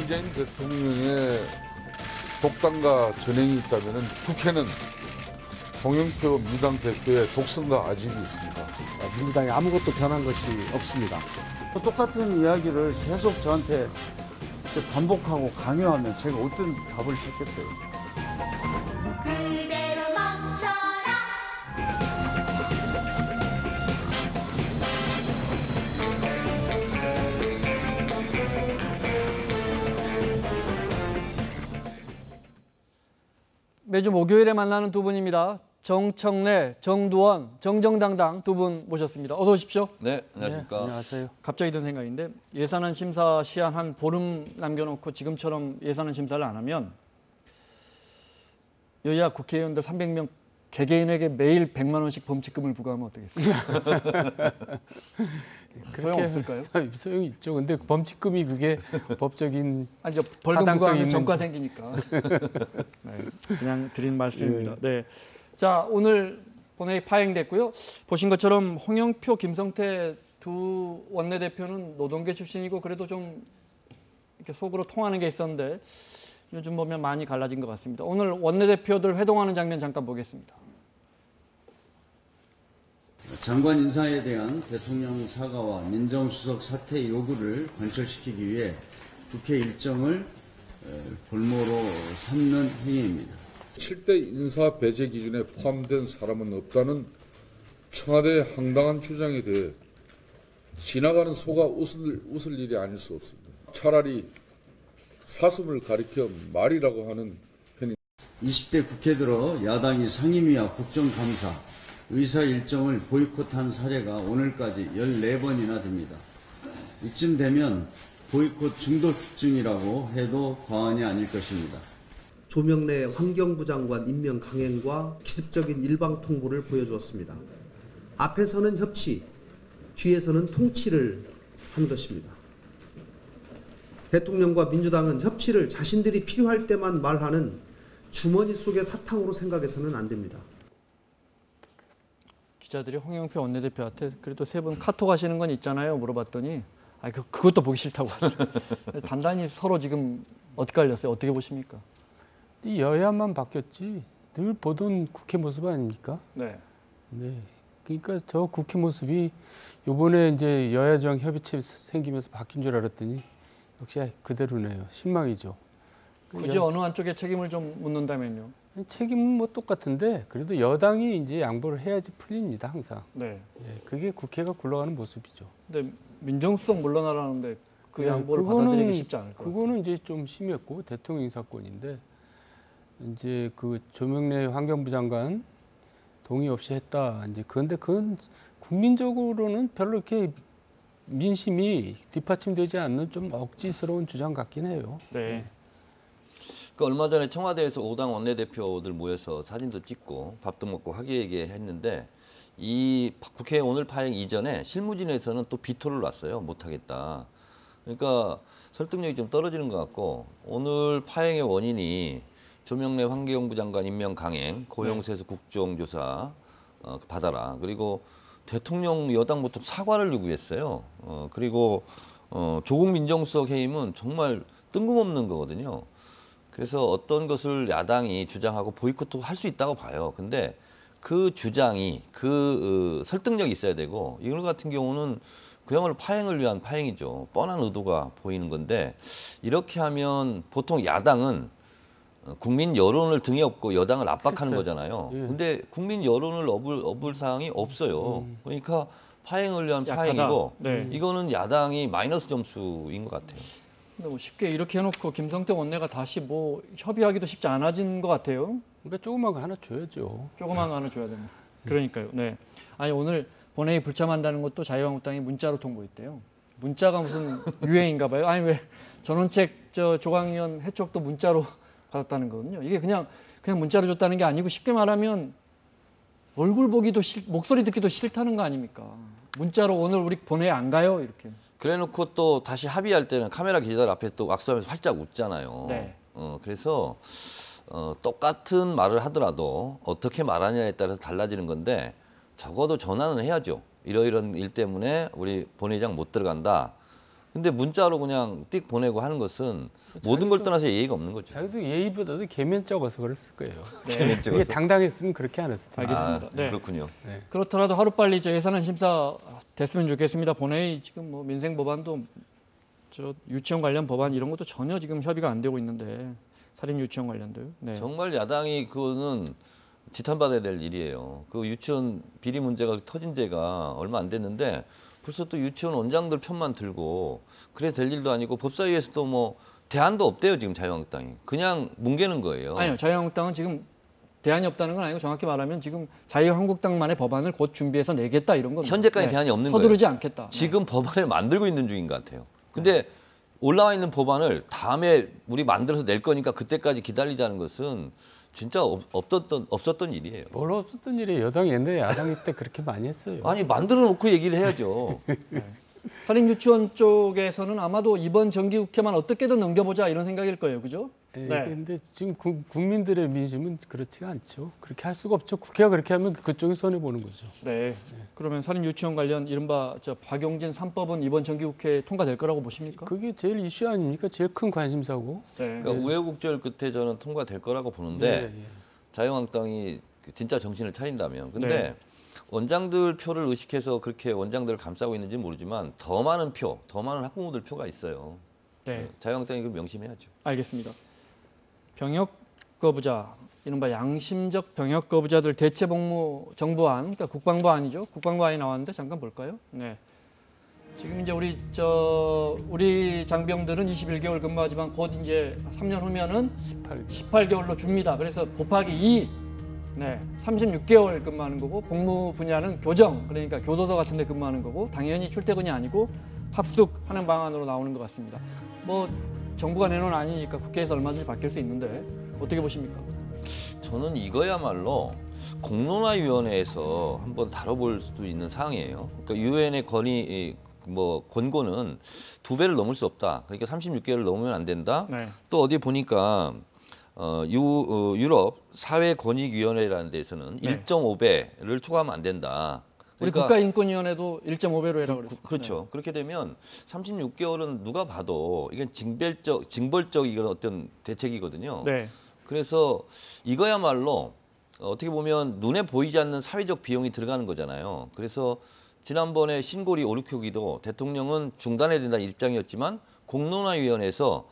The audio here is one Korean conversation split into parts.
문재인 대통령의 독단과 전횡이 있다면 국회는 홍영표 민주당 대표의 독선과 아집이 있습니다. 민주당이 아무것도 변한 것이 없습니다. 똑같은 이야기를 계속 저한테 반복하고 강요하면 제가 어떤 답을 찾겠어요. 그대로 멈춰라. 매주 목요일에 만나는 두 분입니다. 정청래, 정두원, 정정당당 두 분 모셨습니다. 어서 오십시오. 네, 안녕하십니까. 네, 안녕하세요. 갑자기 든 생각인데 예산안 심사 시한 한 보름 남겨놓고 지금처럼 예산안 심사를 안 하면 여야 국회의원들 300명 개개인에게 매일 100만 원씩 범칙금을 부과하면 어떻겠습니까? 소용 없을까요? 소용이 있죠. 근데 범칙금이 그게 법적인 아니, 저 벌금 타당성이 부과하면 있는지. 전과 생기니까. 네, 그냥 드린 말씀입니다. 네. 자, 오늘 본회의 파행됐고요. 보신 것처럼 홍영표, 김성태 두 원내대표는 노동계 출신이고 그래도 좀 이렇게 속으로 통하는 게 있었는데 요즘 보면 많이 갈라진 것 같습니다. 오늘 원내대표들 회동하는 장면 잠깐 보겠습니다. 장관 인사에 대한 대통령 사과와 민정수석 사퇴 요구를 관철시키기 위해 국회 일정을 볼모로 삼는 행위입니다. 7대 인사 배제 기준에 포함된 사람은 없다는 청와대의 황당한 주장에 대해 지나가는 소가 웃을 일이 아닐 수 없습니다. 차라리 사슴을 가리켜 말이라고 하는 편이 20대 국회 들어 야당이 상임위와 국정감사, 의사 일정을 보이콧한 사례가 오늘까지 14번이나 됩니다. 이쯤 되면 보이콧 중독증이라고 해도 과언이 아닐 것입니다. 조명래 환경부 장관 임명 강행과 기습적인 일방 통보를 보여주었습니다. 앞에서는 협치, 뒤에서는 통치를 한 것입니다. 대통령과 민주당은 협치를 자신들이 필요할 때만 말하는 주머니 속의 사탕으로 생각해서는 안 됩니다. 기자들이 홍영표 원내대표한테 그래도 세 분 카톡 하시는 건 있잖아요 물어봤더니 그것도 보기 싫다고 하더라고요. 단단히 서로 지금 엇갈렸어요. 어떻게 보십니까? 여야만 바뀌었지 늘 보던 국회 모습 아닙니까? 네. 네. 그러니까 저 국회 모습이 이번에 이제 여야정 협의체 생기면서 바뀐 줄 알았더니 역시 그대로네요. 실망이죠. 굳이 어느 한쪽에 책임을 좀 묻는다면요? 책임은 뭐 똑같은데 그래도 여당이 이제 양보를 해야지 풀립니다 항상. 네. 네, 그게 국회가 굴러가는 모습이죠. 근데 민정수석 물러나라는데 그 네, 양보를 그거는, 받아들이기 쉽지 않을 것 같아요. 그거는 이제 좀 심했고 대통령 인사권인데 이제 그 조명래 환경부 장관 동의 없이 했다. 이제 그런데 그건 국민적으로는 별로 이렇게 민심이 뒷받침되지 않는 좀 억지스러운 주장 같긴 해요. 네. 그 얼마 전에 청와대에서 5당 원내대표들 모여서 사진도 찍고 밥도 먹고 화기애애하게 했는데 이 국회 오늘 파행 이전에 실무진에서는 또 비토를 놨어요. 못하겠다. 그러니까 설득력이 좀 떨어지는 것 같고 오늘 파행의 원인이 조명래 환경부 장관 임명 강행, 고용세수 국정조사 받아라. 그리고 대통령 여당부터 사과를 요구했어요. 그리고 조국 민정수석 해임은 정말 뜬금없는 거거든요. 그래서 어떤 것을 야당이 주장하고 보이콧도 할 수 있다고 봐요. 근데 그 주장이 설득력이 있어야 되고 이걸 같은 경우는 그야말로 파행을 위한 파행이죠. 뻔한 의도가 보이는 건데 이렇게 하면 보통 야당은 국민 여론을 등에 업고 여당을 압박하는 거잖아요. 근데 국민 여론을 업을 사항이 없어요. 그러니까 파행을 위한 약하다. 파행이고 네. 이거는 야당이 마이너스 점수인 것 같아요. 근데 뭐 쉽게 이렇게 해놓고 김성태 원내가 다시 뭐 협의하기도 쉽지 않아진 것 같아요. 그러니까 조그만 거 하나 줘야죠. 조그만 거 하나 줘야 됩니다. 그러니까요. 네. 아니 오늘 본회의 불참한다는 것도 자유한국당이 문자로 통보했대요. 문자가 무슨 유행인가 봐요. 아니 왜 전원책 조강위원 해촉도 문자로 받았다는 거거든요. 이게 그냥 문자로 줬다는 게 아니고 쉽게 말하면 얼굴 보기도 목소리 듣기도 싫다는 거 아닙니까? 문자로 오늘 우리 본회의 안 가요 이렇게. 그래놓고 또 다시 합의할 때는 카메라 기자들 앞에 또 악수하면서 활짝 웃잖아요. 네. 그래서 똑같은 말을 하더라도 어떻게 말하냐에 따라서 달라지는 건데 적어도 전화는 해야죠. 이러이런 일 때문에 우리 본회의장 못 들어간다. 근데 문자로 그냥 띡 보내고 하는 것은 모든 걸 떠나서 예의가 없는 거죠. 자기도 예의보다도 개면적어서 그랬을 거예요. 개면적어서. 이게 당당했으면 그렇게 안 했을 텐데. 알겠습니다. 네. 그렇군요. 그렇더라도 하루빨리 저 예산안 심사 됐으면 좋겠습니다. 본회의 지금 뭐 민생 법안도 저 유치원 관련 법안 이런 것도 전혀 지금 협의가 안 되고 있는데 살인 유치원 관련도요. 네. 정말 야당이 그거는 지탄받아야 될 일이에요. 그 유치원 비리 문제가 터진 지가 얼마 안 됐는데 벌써 또 유치원 원장들 편만 들고 그래 될 일도 아니고 법사위에서도 뭐 대안도 없대요. 지금 자유한국당이. 그냥 뭉개는 거예요. 아니요. 자유한국당은 지금 대안이 없다는 건 아니고 정확히 말하면 지금 자유한국당만의 법안을 곧 준비해서 내겠다 이런 겁니다. 현재까지 대안이 없는 거예요. 서두르지 않겠다. 지금 법안을 만들고 있는 중인 것 같아요. 근데 올라와 있는 법안을 다음에 우리 만들어서 낼 거니까 그때까지 기다리자는 것은 진짜 없었던 일이에요. 뭘 없었던 일이 여당이 옛날에 야당일 때 그렇게 많이 했어요. 아니 만들어 놓고 얘기를 해야죠. 살인 유치원 쪽에서는 아마도 이번 정기국회만 어떻게든 넘겨보자 이런 생각일 거예요, 그죠? 예, 네. 근데 지금 국민들의 민심은 그렇지가 않죠. 그렇게 할 수가 없죠. 국회가 그렇게 하면 그쪽이 손해 보는 거죠. 네. 그러면 살인 유치원 관련 이른바 저 박용진 3법은 이번 정기국회에 통과될 거라고 보십니까? 그게 제일 이슈 아닙니까? 제일 큰 관심사고. 네. 그러니까 우여곡절 끝에 저는 통과될 거라고 보는데 예, 예. 자유한국당이 진짜 정신을 차린다면. 근데 네. 원장들 표를 의식해서 그렇게 원장들을 감싸고 있는지 모르지만 더 많은 표, 더 많은 학부모들 표가 있어요. 네. 자유한국당이 그걸 명심해야죠. 알겠습니다. 병역 거부자, 이른바 양심적 병역 거부자들 대체 복무 정부안, 그러니까 국방부안이죠. 국방부안이 나왔는데 잠깐 볼까요? 네. 지금 이제 우리 장병들은 21개월 근무하지만 곧 이제 3년 후면은 18개월로 줍니다. 그래서 곱하기 2, 네, 36개월 근무하는 거고 복무 분야는 교정, 그러니까 교도소 같은 데 근무하는 거고 당연히 출퇴근이 아니고 합숙하는 방안으로 나오는 것 같습니다. 뭐 정부가 내놓은 아니니까 국회에서 얼마든지 바뀔 수 있는데 어떻게 보십니까? 저는 이거야말로 공론화위원회에서 한번 다뤄볼 수도 있는 사항이에요. 그러니까 유엔의 권고는 2배를 넘을 수 없다. 그러니까 36개월을 넘으면 안 된다. 네. 또 어디 보니까 유럽 사회권익위원회라는 데서는 네. 1.5배를 초과하면 안 된다. 우리 그러니까 국가인권위원회도 1.5배로 해라 그랬어요. 그렇죠. 그렇게 되면 36개월은 누가 봐도 이건 징벌적 어떤 대책이거든요. 네. 그래서 이거야말로 어떻게 보면 눈에 보이지 않는 사회적 비용이 들어가는 거잖아요. 그래서 지난번에 신고리 5, 6호기도 대통령은 중단해야 된다는 입장이었지만 공론화위원회에서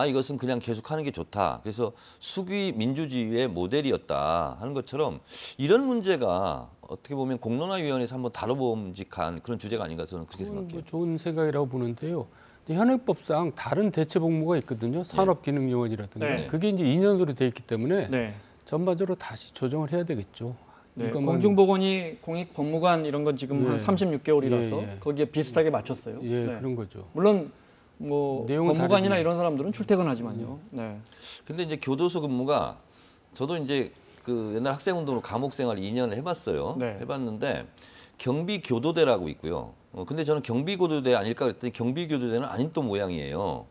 이것은 그냥 계속하는 게 좋다. 그래서 수기 민주주의의 모델이었다 하는 것처럼 이런 문제가 어떻게 보면 공론화위원회에서 한번 다뤄봄직한 그런 주제가 아닌가 저는 그렇게 생각해요. 뭐 좋은 생각이라고 보는데요. 근데 현행법상 다른 대체 복무가 있거든요. 산업기능요원이라든가. 네. 그게 이제 2년으로 돼 있기 때문에 네. 전반적으로 다시 조정을 해야 되겠죠. 네. 이것만- 공중보건이 공익법무관 이런 건 지금 한 예. 36개월이라서 예, 예. 거기에 비슷하게 맞췄어요. 예, 네. 그런 거죠. 물론 뭐 내용은 법무관이나 다르지만. 이런 사람들은 출퇴근하지만요. 네. 근데 이제 교도소 근무가 저도 이제 그 옛날 학생운동으로 감옥생활 2년을 해봤어요. 네. 해봤는데 경비교도대라고 있고요. 근데 저는 경비교도대 아닐까 그랬더니 경비교도대는 아닌 또 모양이에요.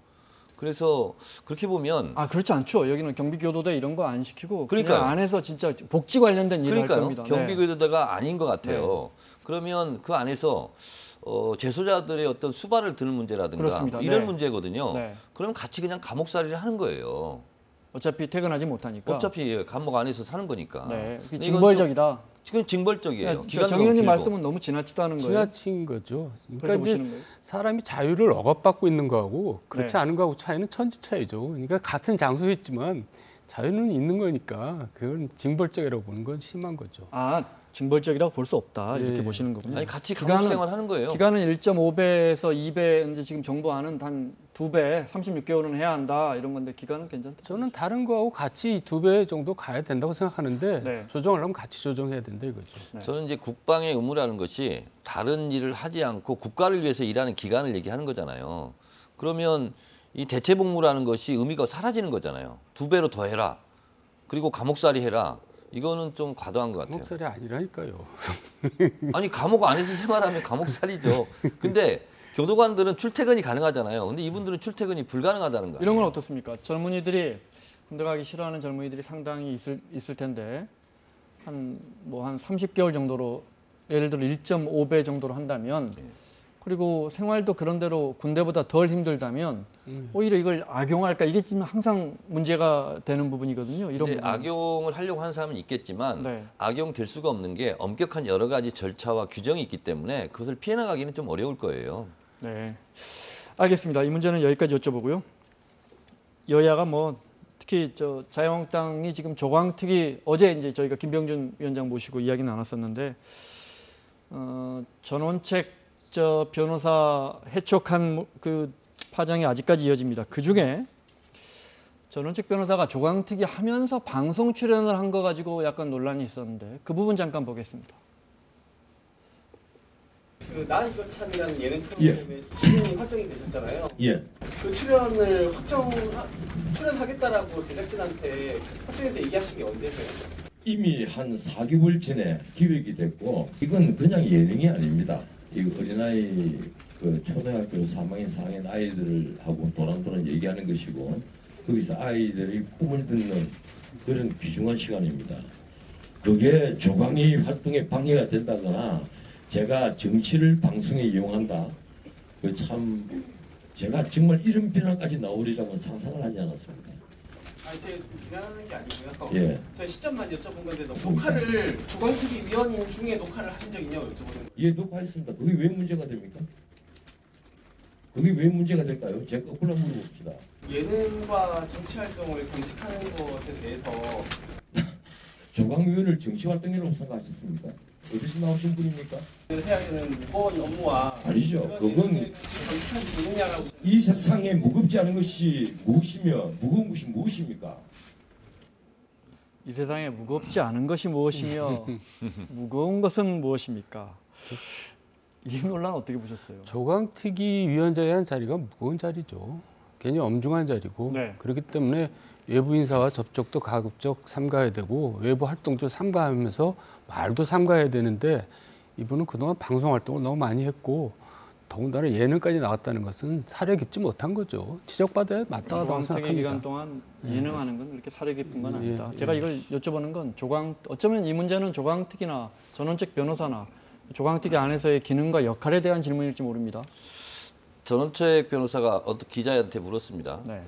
그래서 그렇게 보면 그렇지 않죠. 여기는 경비교도대 이런 거 안 시키고 그러니까요. 그냥 안에서 진짜 복지 관련된 일을 할 그러니까요. 겁니다. 네. 경비교도대가 아닌 것 같아요. 그러면 그 안에서 재소자들의 어떤 수발을 드는 문제라든가 그렇습니다. 뭐 이런 네. 문제거든요. 네. 그럼 같이 그냥 감옥살이를 하는 거예요. 어차피 퇴근하지 못하니까. 어차피 감옥 안에서 사는 거니까. 네. 근데 이건 징벌적이다. 지금 징벌적이에요. 기간도 정 의원님 길고. 말씀은 너무 지나치다는 거예요. 지나친 거죠. 그렇게 그러니까 이제 보시는 거예요. 사람이 자유를 억압받고 있는 거하고 그렇지 네. 않은 거하고 차이는 천지 차이죠. 그러니까 같은 장소에 있지만 자유는 있는 거니까 그건 징벌적이라고 보는 건 심한 거죠. 징벌적이라고 볼 수 없다. 이렇게 예. 보시는 거군요. 아니 같이 기간은- 감옥생활 하는 거예요. 기간은 1.5배에서 2배, 이제 지금 정부안은 한 2배, 36개월은 해야 한다 이런 건데 기간은 괜찮다. 저는 다른 거하고 같이 2배 정도 가야 된다고 생각하는데 네. 조정하려면 같이 조정해야 된다 이거죠. 네. 저는 이제 국방의 의무라는 것이 다른 일을 하지 않고 국가를 위해서 일하는 기간을 얘기하는 거잖아요. 그러면 이 대체복무라는 것이 의미가 사라지는 거잖아요. 2배로 더 해라. 그리고 감옥살이 해라. 이거는 좀 과도한 것 같아요. 목살이 아니라니까요. 아니 감옥 안에서 생활하면 감옥살이죠. 근데 교도관들은 출퇴근이 가능하잖아요. 근데 이분들은 출퇴근이 불가능하다는 거예요. 이런 건 어떻습니까? 젊은이들이 군대 가기 싫어하는 젊은이들이 상당히 있을 텐데 한 30개월 정도로 예를 들어 1.5배 정도로 한다면 그리고 생활도 그런대로 군대보다 덜 힘들다면 오히려 이걸 악용할까 이게 지금 항상 문제가 되는 부분이거든요. 이런 근데 부분. 악용을 하려고 하는 사람은 있겠지만 네. 악용될 수가 없는 게 엄격한 여러 가지 절차와 규정이 있기 때문에 그것을 피해 나가기는 좀 어려울 거예요. 네, 알겠습니다. 이 문제는 여기까지 여쭤보고요. 여야가 뭐 특히 저 자유한국당이 지금 조광특위 어제 이제 저희가 김병준 위원장 모시고 이야기 나눴었는데 전원책 저 변호사 해촉한 그 파장이 아직까지 이어집니다. 그 중에 전원책 변호사가 조광특위 하면서 방송 출연을 한 거 가지고 약간 논란이 있었는데 그 부분 잠깐 보겠습니다. 그 나 이거 참이라는 예능 프로그램에 출연이 확정이 되셨잖아요. 예. 그 출연을 출연하겠다라고 제작진한테 확정해서 얘기하신 게 언제세요? 이미 한 4개월 전에 기획이 됐고 이건 그냥 예능이 아닙니다. 이 어린아이 그 초등학교 3학년 4학년 아이들하고 도란도란 얘기하는 것이고 거기서 아이들이 꿈을 듣는 그런 귀중한 시간입니다. 그게 조광희 활동에 방해가 된다거나 제가 정치를 방송에 이용한다. 그 참 제가 정말 이런 비난까지 나오리라고는 상상을 하지 않았습니다. 아니 제가 비난하는 게 아니고요. 예. 제가 시점만 여쭤본 건데 녹화를 조광특위 위원인 중에 녹화를 하신 적 있냐고 여쭤보는 거예요. 예, 녹화했습니다. 그게 왜 문제가 됩니까? 그게 왜 문제가 될까요? 제가 거꾸로 물어봅시다. 예능과 정치 활동을 경직하는 것에 대해서 조광위원을 정치활동이라고 생각하셨습니까? 어디서 나오신 분입니까? 해야 되는 무거운 업무와 아니죠. 그건 경직할 수 있느냐라고. 이 세상에 무겁지 않은 것이 무엇이며 무거운 것이 무엇입니까? 이 세상에 무겁지 않은 것이 무엇이며 무거운 것은 무엇입니까? 이 논란 어떻게 보셨어요? 조광특위 위원장이 한 자리가 무거운 자리죠. 굉장히 엄중한 자리고 네. 그렇기 때문에 외부 인사와 접촉도 가급적 삼가해야 되고 외부 활동도 삼가하면서 말도 삼가해야 되는데 이분은 그동안 방송 활동을 너무 많이 했고 더군다나 예능까지 나왔다는 것은 사려 깊지 못한 거죠. 지적받아야 마땅하다고 조광특위 기간 생각합니다. 동안 예능하는 건 그렇게 사려 깊은 건 아니다. 예. 제가 이걸 여쭤보는 건 어쩌면 이 문제는 조광특위나 전원책 변호사나 조광특위 안에서의 기능과 역할에 대한 질문일지 모릅니다. 전원책 변호사가 어떤 기자한테 물었습니다. 네.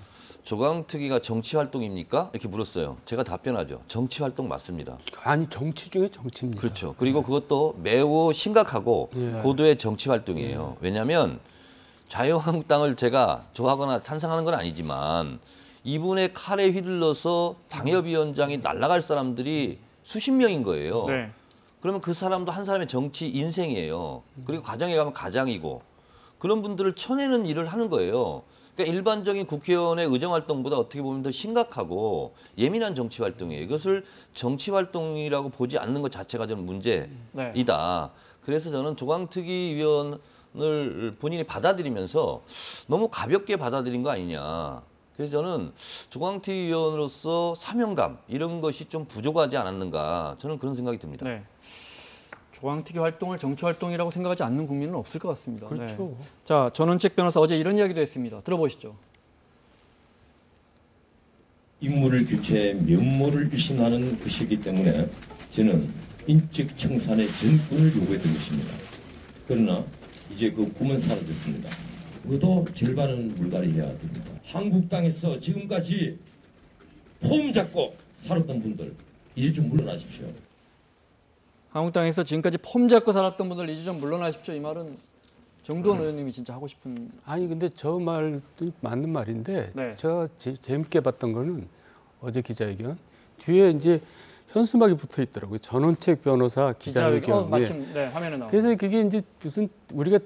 조광특위가 정치 활동입니까? 이렇게 물었어요. 제가 답변하죠. 정치 활동 맞습니다. 아니 정치 중에 정치입니다. 그렇죠. 그리고 그것도 매우 심각하고 예. 고도의 정치 활동이에요. 왜냐하면 자유한국당을 제가 좋아하거나 찬성하는 건 아니지만 이분의 칼에 휘둘러서 당협위원장이 날아갈 사람들이 수십 명인 거예요. 네. 그러면 그 사람도 한 사람의 정치 인생이에요. 그리고 가정에 가면 가장이고 그런 분들을 쳐내는 일을 하는 거예요. 그러니까 일반적인 국회의원의 의정활동보다 어떻게 보면 더 심각하고 예민한 정치 활동이에요. 이것을 정치 활동이라고 보지 않는 것 자체가 저는 문제이다. 네. 그래서 저는 조광특위 위원을 본인이 받아들이면서 너무 가볍게 받아들인 거 아니냐. 그래서 저는 조광특위 위원으로서 사명감 이런 것이 좀 부족하지 않았는가. 저는 그런 생각이 듭니다. 네. 조광특위 활동을 정치 활동이라고 생각하지 않는 국민은 없을 것 같습니다. 그렇죠. 네. 자, 전원책 변호사 어제 이런 이야기도 했습니다. 들어보시죠. 인물을 교체해 면모를 일신하는 것이기 때문에 저는 인적 청산의 전권을 요구했던 것입니다. 그러나 이제 그 꿈은 사라졌습니다. 그것도 절반은 물갈이해야 됩니다. 한국 땅에서 지금까지 폼 잡고 살았던 분들 이제 좀 물러나십시오. 한국 땅에서 지금까지 폼 잡고 살았던 분들 이제 좀 물러나십시오. 이 말은 정두원 의원님이 진짜 하고 싶은. 아니 근데 저 말도 맞는 말인데 네. 제가 재밌게 봤던 거는 어제 기자회견 뒤에 이제 현수막이 붙어 있더라고요. 전원책 변호사 기자회견. 마침 네, 화면에 나와. 그래서 그게 이제 무슨 우리가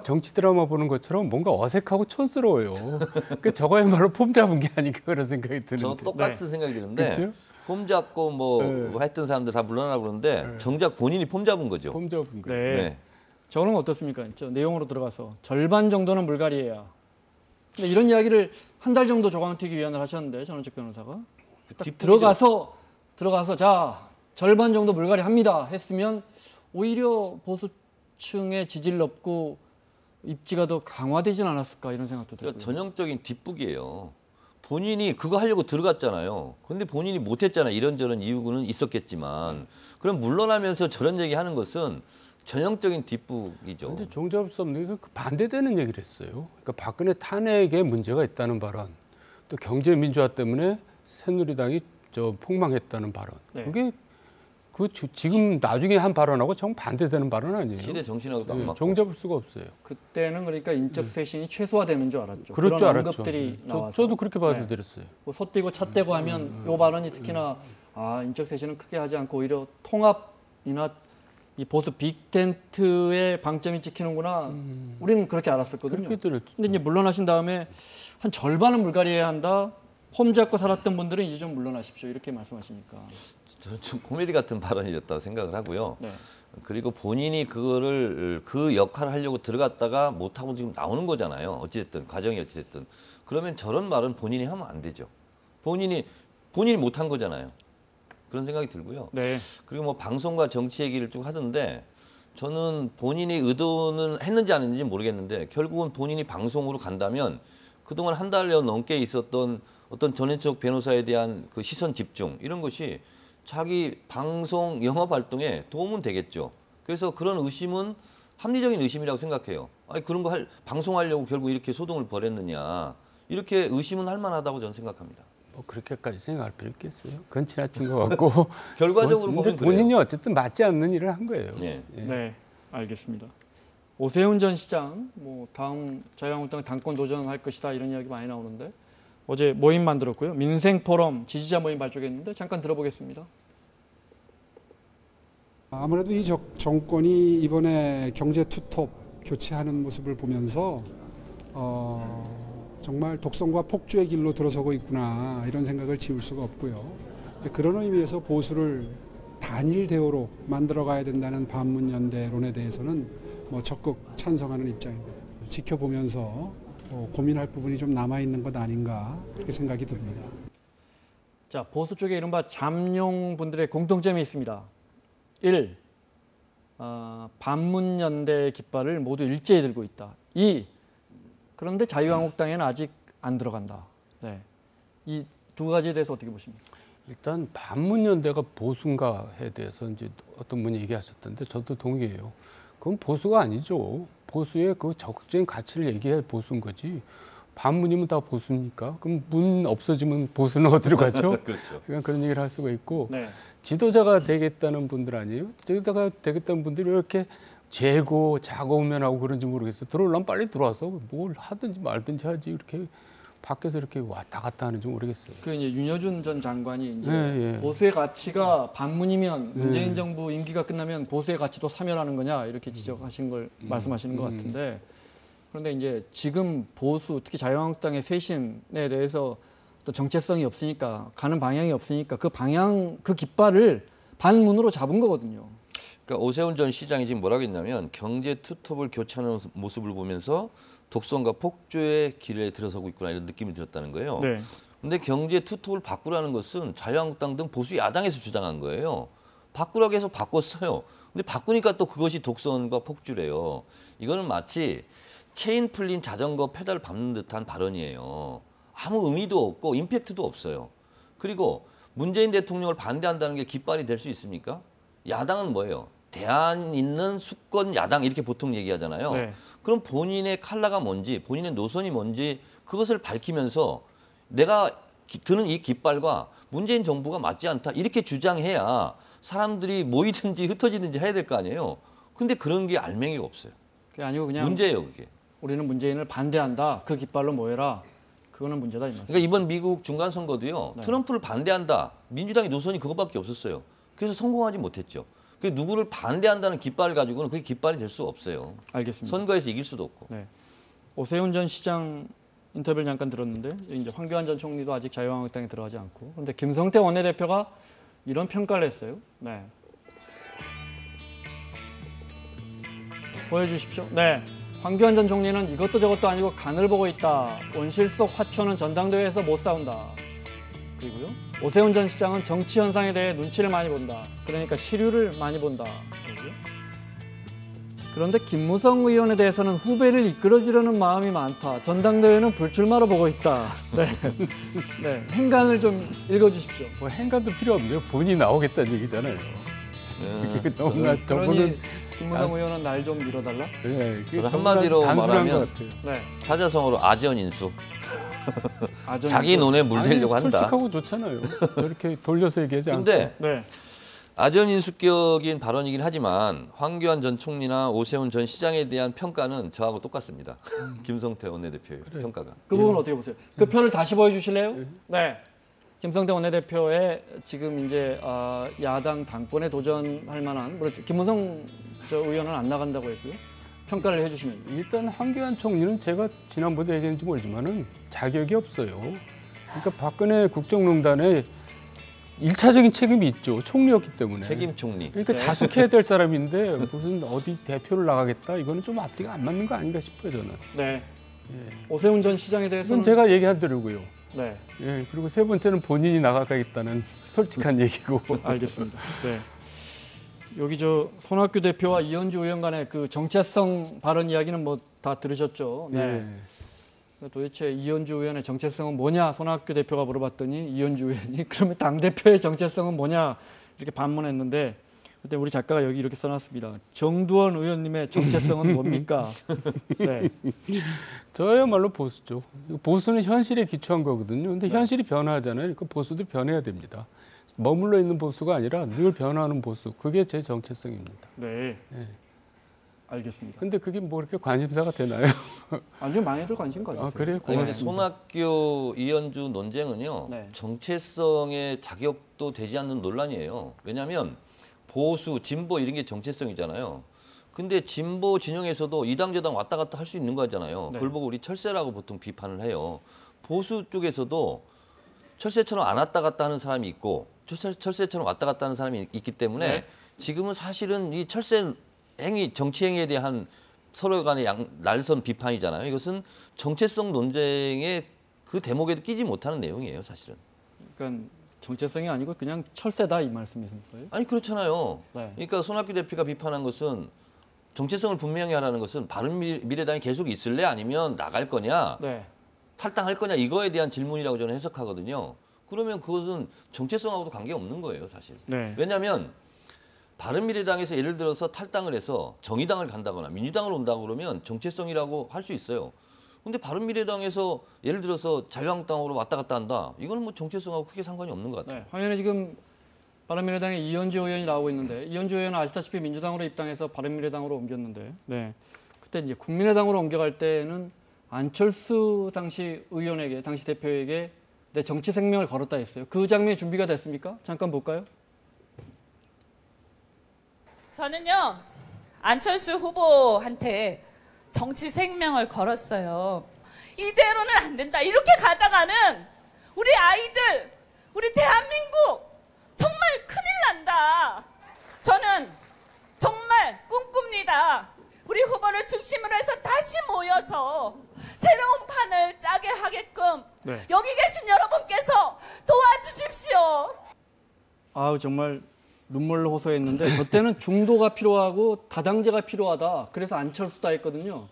정치 드라마 보는 것처럼 뭔가 어색하고 촌스러워요. 그 저거야말로 폼 잡은 게 아닌가 그런 생각이 드는데. 저 똑같은 생각이 드는데 그렇죠? 폼 잡고 뭐 했던 사람들 다 물러나고 그러는데 정작 본인이 폼 잡은 거죠. 폼 잡은 거. 네. 네. 저는 어떻습니까? 저 내용으로 들어가서 절반 정도는 물갈이해야. 근데 이런 이야기를 한 달 정도 조광특위 위원을 하셨는데 전원책 변호사가 딱 들어가서 자 절반 정도 물갈이 합니다 했으면 오히려 보수층의 지지를 얻고 입지가 더 강화되진 않았을까 이런 생각도 들고요. 그러니까 전형적인 뒷북이에요. 본인이 그거 하려고 들어갔잖아요. 그런데 본인이 못했잖아요. 이런저런 이유는 있었겠지만 그럼 물러나면서 저런 얘기하는 것은 전형적인 뒷북이죠. 근데 종잡을 수 없는 게 그 반대되는 얘기를 했어요. 그러니까 박근혜 탄핵에 문제가 있다는 발언, 또 경제 민주화 때문에 새누리당이 폭망했다는 발언. 네. 그게 지금 나중에 한 발언하고 정 반대되는 발언 아니에요? 시대 정신하고도 안 네, 맞고. 종잡을 수가 없어요. 그때는 그러니까 인적 쇄신이 최소화되는 줄 알았죠. 그럴 줄 그런 알았죠. 언급들이 나와서. 저도 그렇게 받아들였어요. 뭐 소떼고 찻대고 하면 요 발언이 특히나 인적 쇄신은 크게 하지 않고 오히려 통합이나 이 보수 빅텐트의 방점이 찍히는구나. 우리는 그렇게 알았었거든요. 그렇게 들었죠. 근데 이제 물러나신 다음에 한 절반은 물갈이해야 한다. 홈 잡고 살았던 분들은 이제 좀 물러나십시오. 이렇게 말씀하시니까. 저는 좀 코미디 같은 발언이었다고 생각을 하고요. 네. 그리고 본인이 그거를 그 역할을 하려고 들어갔다가 못하고 지금 나오는 거잖아요. 어찌됐든 과정이 어찌됐든. 그러면 저런 말은 본인이 하면 안 되죠. 본인이 못한 거잖아요. 그런 생각이 들고요. 네. 그리고 뭐 방송과 정치 얘기를 쭉 하던데 저는 본인이 의도는 했는지 안 했는지 모르겠는데 결국은 본인이 방송으로 간다면 그동안 한 달여 넘게 있었던 어떤 전현석 변호사에 대한 그 시선 집중 이런 것이 자기 방송 영업 활동에 도움은 되겠죠. 그래서 그런 의심은 합리적인 의심이라고 생각해요. 아니 그런 거 방송하려고 결국 이렇게 소동을 벌였느냐 이렇게 의심은 할 만하다고 저는 생각합니다. 뭐 그렇게까지 생각할 필요 있겠어요? 그건 지나친 것 같고 결과적으로 근데 보면 본인이 그래요. 어쨌든 맞지 않는 일을 한 거예요. 네. 예. 네, 알겠습니다. 오세훈 전 시장, 뭐 다음 자유한국당 당권 도전할 것이다 이런 이야기 많이 나오는데 어제 모임 만들었고요. 민생포럼 지지자 모임 발족했는데 잠깐 들어보겠습니다. 아무래도 이 정권이 이번에 경제 투톱 교체하는 모습을 보면서 정말 독선과 폭주의 길로 들어서고 있구나 이런 생각을 지울 수가 없고요. 그런 의미에서 보수를 단일 대우로 만들어가야 된다는 반문연대론에 대해서는 뭐 적극 찬성하는 입장입니다. 지켜보면서 고민할 부분이 좀 남아있는 것 아닌가 그렇게 생각이 듭니다. 자, 보수 쪽에 이른바 잠룡분들의 공통점이 있습니다. 1. 반문연대의 깃발을 모두 일제히 들고 있다. 2. 그런데 자유한국당에는 아직 안 들어간다. 네. 이 두 가지에 대해서 어떻게 보십니까? 일단 반문연대가 보수인가에 대해서 이제 어떤 분이 얘기하셨던데 저도 동의해요. 그건 보수가 아니죠. 보수의 그 적극적인 가치를 얘기해 보수인 거지. 반문이면 다 보수입니까? 그럼 문 없어지면 보수는 어디로 가죠? 그렇죠. 그냥 그런 얘기를 할 수가 있고 네. 지도자가 되겠다는 분들 아니에요? 지도자가 되겠다는 분들이 왜 이렇게 재고 자고우면하고 그런지 모르겠어요. 들어오려면 빨리 들어와서 뭘 하든지 말든지 하지 이렇게 밖에서 이렇게 왔다 갔다 하는지 모르겠어요. 그 이제 윤여준 전 장관이 이제 네, 예. 보수의 가치가 반문이면 문재인 정부 임기가 끝나면 보수의 가치도 사멸하는 거냐 이렇게 지적하신 걸 말씀하시는 것 같은데 그런데 이제 지금 보수 특히 자유한국당의 쇄신에 대해서 또 정체성이 없으니까 가는 방향이 없으니까 그 방향 그 깃발을 반문으로 잡은 거거든요. 그러니까 오세훈 전 시장이 지금 뭐라고 했냐면 경제 투톱을 교체하는 모습을 보면서 독선과 폭주의 길에 들어서고 있구나 이런 느낌이 들었다는 거예요. 네. 근데 경제 투톱을 바꾸라는 것은 자유한국당 등 보수 야당에서 주장한 거예요. 바꾸라고 해서 바꿨어요. 근데 바꾸니까 또 그것이 독선과 폭주래요. 이거는 마치 체인 풀린 자전거 페달 밟는 듯한 발언이에요. 아무 의미도 없고 임팩트도 없어요. 그리고 문재인 대통령을 반대한다는 게 깃발이 될 수 있습니까? 야당은 뭐예요? 대안 있는 수권 야당 이렇게 보통 얘기하잖아요. 네. 그럼 본인의 컬러가 뭔지 본인의 노선이 뭔지 그것을 밝히면서 내가 드는 이 깃발과 문재인 정부가 맞지 않다 이렇게 주장해야 사람들이 모이든지 흩어지든지 해야 될 거 아니에요. 근데 그런 게 알맹이가 없어요. 그게 아니고 그냥 문제예요 그게. 우리는 문재인을 반대한다. 그 깃발로 모여라. 그거는 문제다 이 말씀. 그러니까 이번 미국 중간 선거도요. 네. 트럼프를 반대한다. 민주당의 노선이 그것밖에 없었어요. 그래서 성공하지 못했죠. 그 누구를 반대한다는 깃발을 가지고는 그게 깃발이 될 수가 없어요. 알겠습니다. 선거에서 이길 수도 없고. 네. 오세훈 전 시장 인터뷰를 잠깐 들었는데 이제 황교안 전 총리도 아직 자유한국당에 들어가지 않고 그런데 김성태 원내대표가 이런 평가를 했어요. 네. 보여주십시오. 네. 황교안 전 총리는 이것도 저것도 아니고 간을 보고 있다. 온실 속 화초는 전당대회에서 못 싸운다. 그리고요. 오세훈 전 시장은 정치 현상에 대해 눈치를 많이 본다. 그러니까 시류를 많이 본다. 그리고요. 그런데 김무성 의원에 대해서는 후배를 이끌어주려는 마음이 많다. 전당대회는 불출마로 보고 있다. 네. 네. 행간을 좀 읽어주십시오. 뭐 행간도 필요 없네요. 본인이 나오겠다는 얘기잖아요. 너무나 저분은 그러니 김무성 의원은 날 좀 밀어달라? 네, 저는 한마디로 말하면 네. 사자성어로 아전인수. 아전 자기 논에 물대려고 한다. 솔직하고 좋잖아요. 저렇게 돌려서 얘기하지 않고. 근데 네. 아전인수격인 발언이긴 하지만 황교안 전 총리나 오세훈 전 시장에 대한 평가는 저하고 똑같습니다. 김성태 원내대표의 평가가. 그 부분 어떻게 보세요? 그 표를 다시 보여주실래요? 네. 김성태 원내대표의 지금 이제 야당 당권에 도전할 만한 물론 김무성 의원은 안 나간다고 했고요. 평가를 해주시면 일단 황교안 총리는 제가 지난번에 얘기했는지 모르지만은 자격이 없어요. 그러니까 박근혜 국정농단에 1차적인 책임이 있죠. 총리였기 때문에. 책임 총리. 그러니까 자숙해야 될 사람인데 무슨 어디 대표를 나가겠다. 이거는 좀 앞뒤가 안 맞는 거 아닌가 싶어요, 저는. 네. 예. 오세훈 전 시장에 대해서는 그건 제가 얘기하더라고요. 네. 예. 그리고 세 번째는 본인이 나가겠다는 솔직한 얘기고. 알겠습니다. 네. 여기 저 손학규 대표와 이현주 의원 간의 그 정체성 발언 이야기는 뭐 다 들으셨죠? 네. 예. 도대체 이현주 의원의 정체성은 뭐냐? 손학규 대표가 물어봤더니 이현주 의원이 그러면 당대표의 정체성은 뭐냐? 이렇게 반문했는데 그때 우리 작가가 여기 이렇게 써놨습니다. 정두원 의원님의 정체성은 뭡니까? 네. 저야말로 보수죠. 보수는 현실에 기초한 거거든요. 근데 현실이 변화하잖아요. 그러니까 보수도 변해야 됩니다. 머물러 있는 보수가 아니라 늘 변화하는 보수. 그게 제 정체성입니다. 네. 예. 알겠습니다. 근데 그게 뭐 이렇게 관심사가 되나요? 아주 많이들 관심 가지세요. 아, 그래요? 아니, 근데 손학규 이현주 논쟁은요. 네. 정체성의 자격도 되지 않는 논란이에요. 왜냐하면 보수, 진보 이런 게 정체성이잖아요. 근데 진보 진영에서도 이당저당 왔다 갔다 할 수 있는 거잖아요. 네. 그걸 보고 우리 철새라고 보통 비판을 해요. 보수 쪽에서도 철새처럼 안 왔다 갔다 하는 사람이 있고 철새처럼 왔다 갔다 하는 사람이 있기 때문에 네. 지금은 사실은 이 철새 행위, 정치 행위에 대한 서로 간의 날선 비판이잖아요. 이것은 정체성 논쟁의 그 대목에도 끼지 못하는 내용이에요, 사실은. 그러니까 정체성이 아니고 그냥 철새다 이 말씀이신가요? 아니 그렇잖아요. 네. 그러니까 손학규 대표가 비판한 것은 정체성을 분명히 하라는 것은 바른미래당이 계속 있을래 아니면 나갈 거냐 네. 탈당할 거냐 이거에 대한 질문이라고 저는 해석하거든요. 그러면 그것은 정체성하고도 관계없는 거예요, 사실. 네. 왜냐하면 바른미래당에서 예를 들어서 탈당을 해서 정의당을 간다거나 민주당을 온다고 그러면 정체성이라고 할 수 있어요. 근데 바른미래당에서 예를 들어서 자유한국당으로 왔다 갔다 한다. 이거는 뭐 정체성하고 크게 상관이 없는 것 같아요. 네. 화면에 지금 바른미래당의 이현주 의원이 나오고 있는데 이현주 의원은 아시다시피 민주당으로 입당해서 바른미래당으로 옮겼는데 네. 그때 이제 국민의당으로 옮겨갈 때는 안철수 당시 의원에게 당시 대표에게 내 정치 생명을 걸었다 했어요. 그 장면이 준비가 됐습니까? 잠깐 볼까요? 저는요 안철수 후보한테 정치 생명을 걸었어요. 이대로는 안 된다. 이렇게 가다가는 우리 아이들, 우리 대한민국 정말 큰일 난다. 저는 정말 꿈꿉니다. 우리 후보를 중심으로 해서 다시 모여서 새로운 판을 짜게 하게끔 네. 여기 계신 여러분께서 도와주십시오. 아우 정말 눈물로 호소했는데 저 때는 중도가 필요하고 다당제가 필요하다. 그래서 안철수다 했거든요.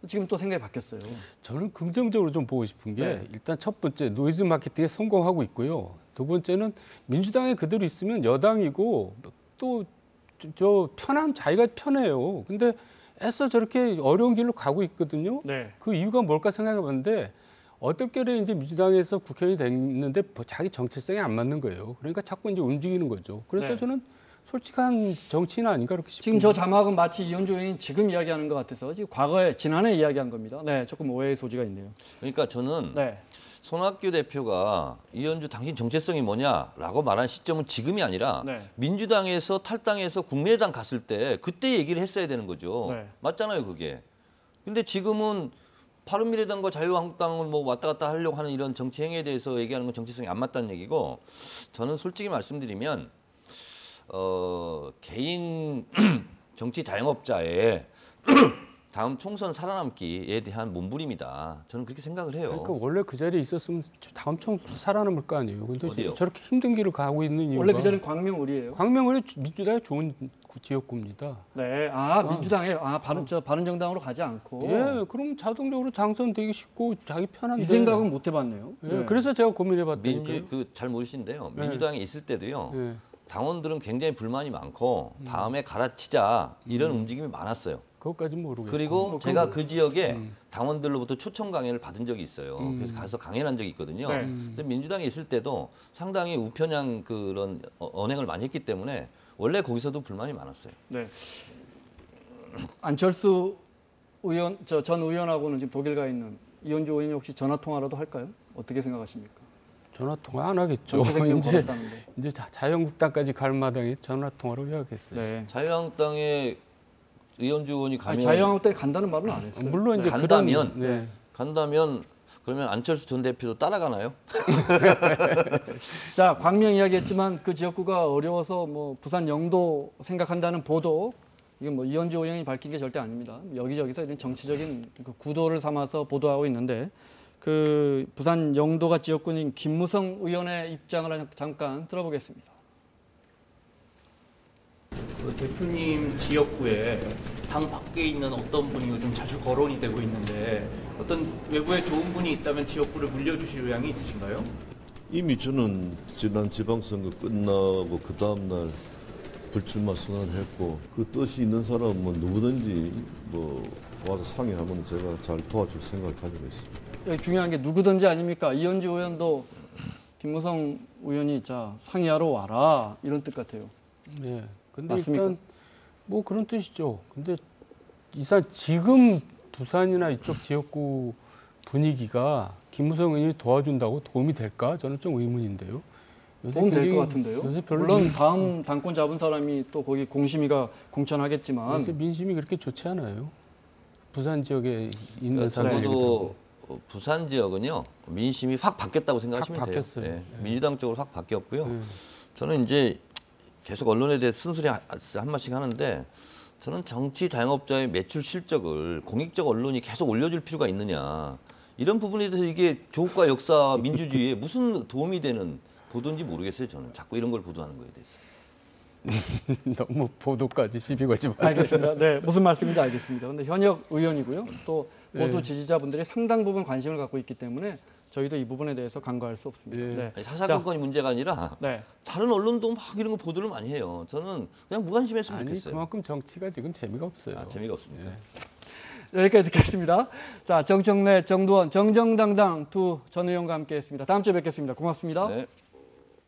지금 또 생각이 바뀌었어요. 저는 긍정적으로 좀 보고 싶은 게 네. 일단 첫 번째 노이즈 마케팅에 성공하고 있고요. 두 번째는 민주당에 그대로 있으면 여당이고 또 저 편함 자기가 편해요. 근데 애써 저렇게 어려운 길로 가고 있거든요. 네. 그 이유가 뭘까 생각해봤는데 어떻게 이제 민주당에서 국회의원이 됐는데 자기 정체성이 안 맞는 거예요. 그러니까 자꾸 이제 움직이는 거죠. 그래서 네. 저는 솔직한 정치인 아닌가 그렇게 싶습니다. 지금 저 자막은 마치 이현주 의원이 지금 이야기하는 것 같아서 지금 과거에 지난해 이야기한 겁니다. 네, 조금 오해의 소지가 있네요. 그러니까 저는 네. 손학규 대표가 이현주 당신 정체성이 뭐냐라고 말한 시점은 지금이 아니라 네. 민주당에서 탈당해서 국민의당 갔을 때 그때 얘기를 했어야 되는 거죠. 네. 맞잖아요, 그게. 근데 지금은 바른미래당과 자유한국당을 뭐 왔다 갔다 하려고 하는 이런 정치 행위에 대해서 얘기하는 건 정체성이 안 맞다는 얘기고 저는 솔직히 말씀드리면 개인 정치 자영업자의 다음 총선 살아남기에 대한 몸부림이다. 저는 그렇게 생각을 해요. 그러니까 원래 그 자리에 있었으면 다음 총 살아남을 거 아니에요. 근데 어디요? 저렇게 힘든 길을 가고 있는 이유가 원래 그 자리는 광명을이에요. 광명을이 민주당의 좋은 지역구입니다. 네, 민주당에 바른정당으로 가지 않고. 예, 그럼 자동적으로 당선되기 쉽고 자기 편한데. 이 생각은 못 해봤네요. 예, 네. 그래서 제가 고민해봤더니 잘 모르시는데요. 민주당에 있을 때도요. 예. 당원들은 굉장히 불만이 많고 다음에 갈아치자 이런 움직임이 많았어요. 그것까지 모르겠고. 그리고 제가 그 지역에 당원들로부터 초청 강연을 받은 적이 있어요. 그래서 가서 강연한 적이 있거든요. 네. 그래서 민주당에 있을 때도 상당히 우편향 그런 언행을 많이 했기 때문에 원래 거기서도 불만이 많았어요. 네. 안철수 의원, 전 의원하고는 지금 독일 가 있는 이현주 의원이 혹시 전화 통화라도 할까요? 어떻게 생각하십니까? 전화 통화 안 하겠죠. 정치생명 걸었다는데. 이제 자유한국당까지 갈 마당에 전화 통화를 왜 하겠어요. 네. 자유한국당에 이현주 의원이 가면 자유한국당에 간다는 말은 안 했어요. 물론 이제 간다면 그런, 간다면 그러면 안철수 전 대표도 따라가나요? 자, 광명 이야기했지만 그 지역구가 어려워서 뭐 부산 영도 생각한다는 보도, 이건 뭐 이현주 의원이 밝힌 게 절대 아닙니다. 여기저기서 이런 정치적인 그 구도를 삼아서 보도하고 있는데, 그 부산 영도가 지역구인 김무성 의원의 입장을 잠깐 들어보겠습니다. 그 대표님 지역구에 당 밖에 있는 어떤 분이 요즘 자주 거론이 되고 있는데 어떤 외부에 좋은 분이 있다면 지역구를 물려주실 의향이 있으신가요? 이미 저는 지난 지방선거 끝나고 그 다음날 불출마 선언을 했고 그 뜻이 있는 사람은 뭐 누구든지 뭐 와서 상의하면 제가 잘 도와줄 생각을 가지고 있습니다. 여기 중요한 게 누구든지 아닙니까? 이현주 의원도 김무성 의원이 자 상의하러 와라 이런 뜻 같아요. 네. 근데 맞습니까? 일단 뭐 그런 뜻이죠. 근데 지금 부산이나 이쪽 지역구 분위기가 김무성 의원이 도와준다고 도움이 될까? 저는 좀 의문인데요. 도움 될 것 같은데요. 요새 별로 물론 다음 당권 잡은 사람이 또 거기 공심위가 공천하겠지만 요새 민심이 그렇게 좋지 않아요. 부산 지역에 있는 사람들이 적어도 부산 지역은요 민심이 확 바뀌었다고 생각하시면 확 돼요. 바뀌었어요. 네. 민주당 쪽으로 확 바뀌었고요. 저는 이제 계속 언론에 대해 쓴소리 한 마씩 하는데 저는 정치 자영업자의 매출 실적을 공익적 언론이 계속 올려줄 필요가 있느냐 이런 부분에 대해서 이게 조국과 역사 민주주의에 무슨 도움이 되는 보도인지 모르겠어요. 저는 자꾸 이런 걸 보도하는 거에 대해서. 너무 보도까지 시비 걸지 마세요. 알겠습니다. 네, 무슨 말씀인지 알겠습니다. 그런데 현역 의원이고요. 또 보수 지지자분들이 상당 부분 관심을 갖고 있기 때문에 저희도 이 부분에 대해서 간과할 수 없습니다. 네. 아니, 사사건건이 문제가 아니라 다른 언론도 막 이런 거 보도를 많이 해요. 저는 그냥 무관심했으면 아니, 좋겠어요. 그만큼 정치가 지금 재미가 없어요. 재미가 없습니다. 여기까지 듣겠습니다. 자, 정청래, 정두원, 정정당당 두 전 의원과 함께했습니다. 다음 주에 뵙겠습니다. 고맙습니다. 네.